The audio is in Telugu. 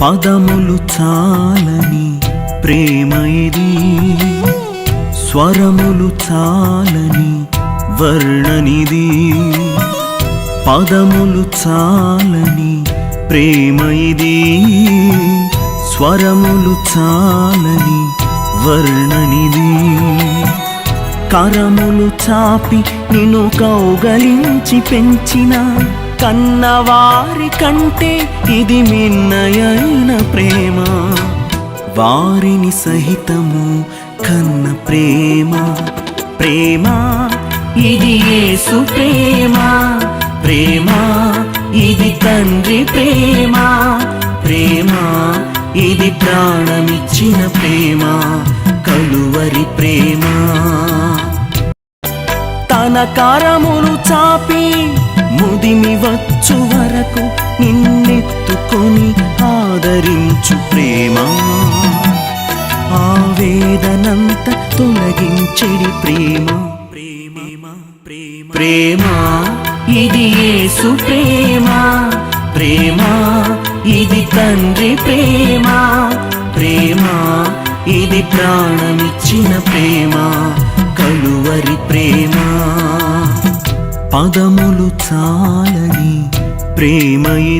పదములు చాలని ప్రేమ ఇది, స్వరములు చాలని వర్ణనిది. పదములు చాలని ప్రేమ ఇది, స్వరములు చాలని వర్ణనిది. కరములు చాపి నిన్ను కౌగలించి పెంచిన కన్నవారి కంటే ఇది మిన్నయైన ప్రేమ. వారిని సహితము కన్న ప్రేమ. ప్రేమ ఇది యేసు ప్రేమ. ప్రేమ ఇది తండ్రి ప్రేమ. ప్రేమ ఇది ప్రాణమిచ్చిన ప్రేమ, కలువరి ప్రేమ. తన కరములు చాపి ముదిమి వచ్చు వరకు నిన్నెత్తుకొని ఆదరించు ప్రేమ. ఆవేదనంత తొలగించెడి ప్రేమ. ప్రేమ ఇది యేసు ప్రేమ. ప్రేమ ఇది తండ్రి ప్రేమ. ప్రేమ ఇది ప్రాణమిచ్చిన ప్రేమ, కలువరి ప్రేమ. పదములు చాలని ప్రేమ ఇది.